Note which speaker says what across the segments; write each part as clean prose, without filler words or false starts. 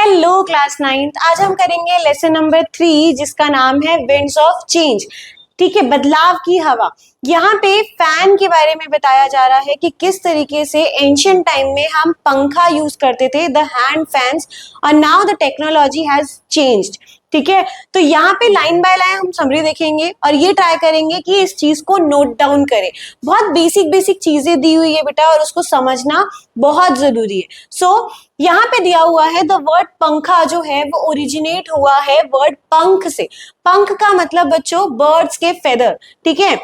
Speaker 1: Hello class 9th। आज हम करेंगे लेसन नंबर 3 जिसका नाम है विंड्स ऑफ चेंज। ठीक है, बदलाव की हवा। यहाँ पे फैन के बारे में बताया जा रहा है कि किस तरीके से एंशियंट टाइम में हम पंखा यूज करते थे, द हैंड फैंस, और now the technology has changed. ठीक है, तो यहाँ पे लाइन बाय लाइन हम समरी देखेंगे और ये ट्राई करेंगे कि इस चीज को नोट डाउन करें। बहुत बेसिक बेसिक चीजें दी हुई है बेटा और उसको समझना बहुत जरूरी है। सो यहाँ पे दिया हुआ है द वर्ड पंखा जो है वो ओरिजिनेट हुआ है वर्ड पंख से। पंख का मतलब बच्चों बर्ड्स के फेदर। ठीक है,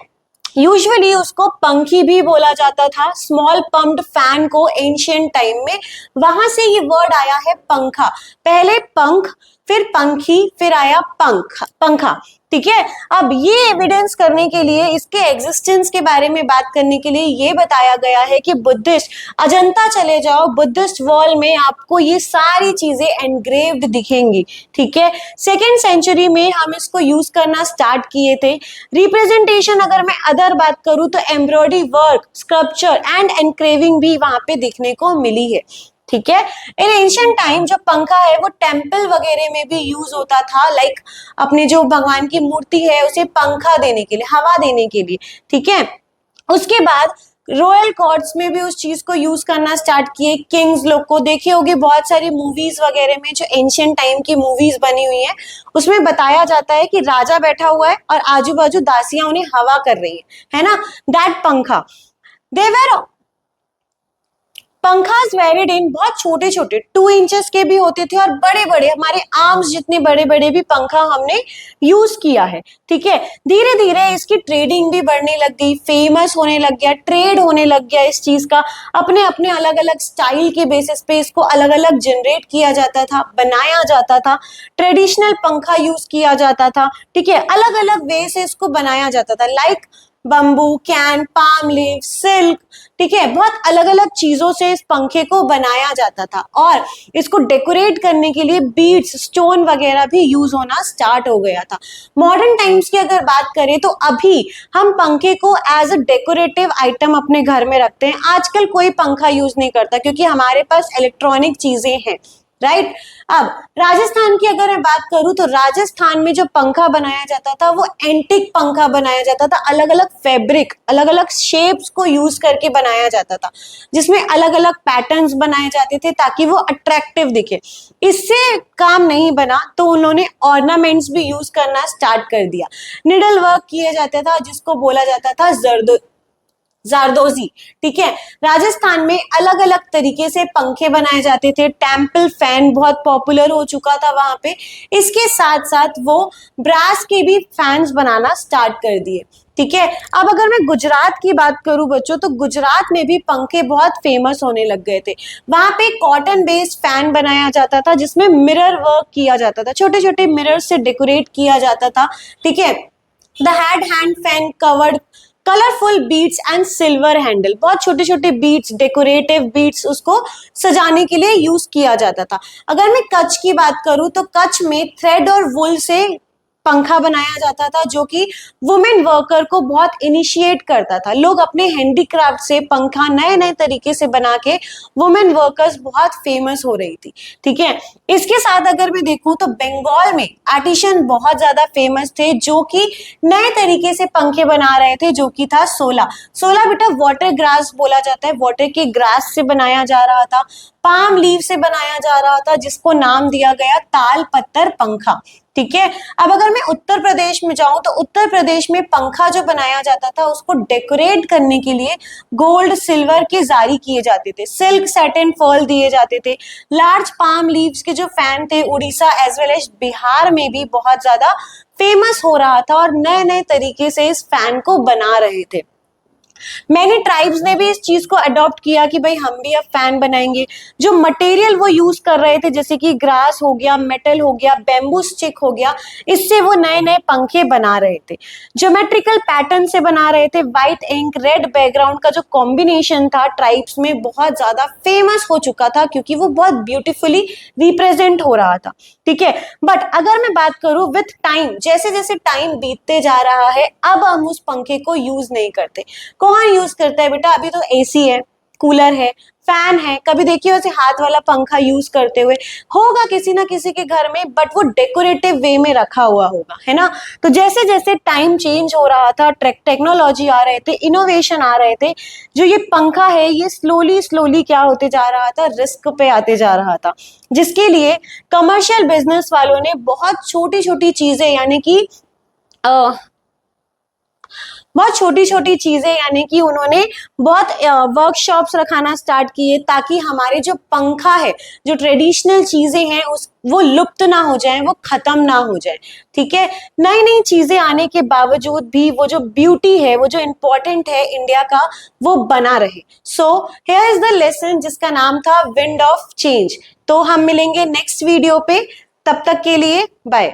Speaker 1: यूजुअली उसको पंखी भी बोला जाता था, स्मॉल पम्प्ड फैन को एंशियंट टाइम में, वहां से ये वर्ड आया है पंखा। पहले पंख, फिर पंखी, फिर आया पंखा। ठीक है, अब ये एविडेंस करने के लिए, इसके एग्जिस्टेंस के बारे में बात करने के लिए ये बताया गया है कि बुद्धिस्ट अजंता चले जाओ, बुद्धिस्ट वॉल में आपको ये सारी चीजें एनग्रेव्ड दिखेंगी। ठीक है, 2nd सेंचुरी में हम इसको यूज करना स्टार्ट किए थे। रिप्रेजेंटेशन अगर मैं अदर बात करूं तो एम्ब्रॉयडरी वर्क, स्कल्पचर एंड एनक्रेविंग भी वहां पे देखने को मिली है। ठीक है, इन एंशियंट टाइम जो पंखा है वो टेम्पल वगैरह में भी यूज होता था, लाइक अपने जो भगवान की मूर्ति है उसे पंखा देने के लिए, हवा देने के लिए। ठीक है, उसके बाद रॉयल कोर्ट्स में भी उस चीज को यूज करना स्टार्ट किए। किंग्स लोग को देखे होगे बहुत सारी मूवीज वगैरह में, जो एंशियंट टाइम की मूवीज बनी हुई है उसमें बताया जाता है कि राजा बैठा हुआ है और आजू बाजू दासियां उन्हें हवा कर रही है ना, दैट पंखा। देवर पंखास वेरिड इन, बहुत छोटे छोटे 2 इंचेस के भी होते थे और बड़े बड़े, हमारे आर्म्स जितने बड़े बड़े भी पंखा हमने यूज किया है। ठीक है, धीरे धीरे इसकी ट्रेडिंग भी बढ़ने लग गई, फेमस होने लग गया, ट्रेड होने लग गया इस चीज का। अपने अपने अलग अलग स्टाइल के बेसिस पे इसको अलग अलग जनरेट किया जाता था, बनाया जाता था। ट्रेडिशनल पंखा यूज किया जाता था। ठीक है, अलग अलग वे से इसको बनाया जाता था, like bamboo, can, palm leave, silk. ठीक है, बहुत अलग अलग चीजों से इस पंखे को बनाया जाता था और इसको डेकोरेट करने के लिए बीड्स, स्टोन वगैरह भी यूज होना स्टार्ट हो गया था। मॉडर्न टाइम्स की अगर बात करें तो अभी हम पंखे को एज अ डेकोरेटिव आइटम अपने घर में रखते हैं। आजकल कोई पंखा यूज नहीं करता क्योंकि हमारे पास इलेक्ट्रॉनिक चीजें हैं, राइट। अब राजस्थान की अगर मैं बात करूं तो राजस्थान में जो पंखा बनाया जाता था वो एंटिक पंखा बनाया जाता था, अलग अलग फैब्रिक, अलग अलग शेप्स को यूज करके बनाया जाता था, जिसमें अलग अलग पैटर्न्स बनाए जाते थे ताकि वो अट्रैक्टिव दिखे। इससे काम नहीं बना तो उन्होंने ऑर्नामेंट्स भी यूज करना स्टार्ट कर दिया। निडल वर्क किया जाता था जिसको बोला जाता था जारदोजी। ठीक है, राजस्थान में अलग अलग तरीके से पंखे बनाए जाते थे। टेम्पल फैन बहुत पॉपुलर हो चुका था वहां पे। इसके साथ साथ वो ब्रास के भी फैंस बनाना स्टार्ट कर दिए। ठीक है, अब अगर मैं गुजरात की बात करूं बच्चों तो गुजरात में भी पंखे बहुत फेमस होने लग गए थे। वहां पे कॉटन बेस्ड फैन बनाया जाता था जिसमें मिरर वर्क किया जाता था, छोटे छोटे मिरर से डेकोरेट किया जाता था। ठीक है, the hand fan covered colourful beads and silver handle, बहुत छोटे छोटे बीड्स, डेकोरेटिव बीड्स उसको सजाने के लिए यूज किया जाता था। अगर मैं कच्छ की बात करूं तो कच्छ में थ्रेड और वुल से पंखा बनाया जाता था जो कि वुमेन वर्कर को बहुत इनिशिएट करता था। लोग अपने हैंडीक्राफ्ट से पंखा नए नए तरीके से बना के वुमेन वर्कर्स बहुत फेमस हो रही थी। ठीक है, इसके साथ अगर मैं देखूं तो बंगाल में आर्टिशियन बहुत ज्यादा फेमस थे जो कि नए तरीके से पंखे बना रहे थे, जो कि था सोला बेटा वाटर ग्रास बोला जाता है, वाटर के ग्रास से बनाया जा रहा था। पाम लीव से बनाया जा रहा था जिसको नाम दिया गया ताल पत्थर पंखा। ठीक है, अब अगर मैं उत्तर प्रदेश में जाऊं तो उत्तर प्रदेश में पंखा जो बनाया जाता था उसको डेकोरेट करने के लिए गोल्ड सिल्वर के जारी किए जाते थे, सिल्क सैटिन फॉल दिए जाते थे। लार्ज पाम लीव्स के जो फैन थे Orissa as well as Bihar में भी बहुत ज्यादा फेमस हो रहा था और नए नए तरीके से इस फैन को बना रहे थे। मैंने ट्राइब्स ने भी इस चीज को अडॉप्ट किया कि भाई हम भी अब फैन बनाएंगे। जो मटेरियल वो यूज कर रहे थे जैसे कि ग्रास हो गया, मेटल हो गया, बैम्बू स्टिक हो गया, इससे वो नए नए पंखे बना रहे थे। ज्योमेट्रिकल पैटर्न से बना रहे थे। व्हाइट इंक रेड बैकग्राउंड का जो कॉम्बिनेशन था ट्राइब्स में बहुत ज्यादा फेमस हो चुका था क्योंकि वो बहुत ब्यूटीफुली रिप्रेजेंट हो रहा था। ठीक है, बट अगर मैं बात करूं विथ टाइम, जैसे जैसे टाइम बीतते जा रहा है अब हम उस पंखे को यूज नहीं करते। कौन यूज करता है बेटा? अभी तो एसी है, कूलर है, फैन है, कभी देखिए वैसे हाथ वाला पंखा यूज करते हुए, होगा किसी ना किसी के घर में, बट वो डेकोरेटिव वे में रखा हुआ होगा, है ना। तो जैसे जैसे टाइम चेंज हो रहा था, टेक्नोलॉजी आ रहे थे, इनोवेशन आ रहे थे, जो ये पंखा है ये स्लोली स्लोली क्या होते जा रहा था, रिस्क पे आते जा रहा था, जिसके लिए कमर्शियल बिजनेस वालों ने बहुत छोटी छोटी चीजें यानी कि बहुत छोटी छोटी चीजें यानी कि उन्होंने बहुत वर्कशॉप्स रखाना स्टार्ट किए, ताकि हमारे जो पंखा है, जो ट्रेडिशनल चीजें हैं उस वो लुप्त ना हो जाएं, वो खत्म ना हो जाए। ठीक है, नई नई चीजें आने के बावजूद भी वो जो ब्यूटी है, वो जो इम्पोर्टेंट है इंडिया का, वो बना रहे। So here is the lesson जिसका नाम था विंड ऑफ चेंज। तो हम मिलेंगे नेक्स्ट वीडियो पे, तब तक के लिए बाय।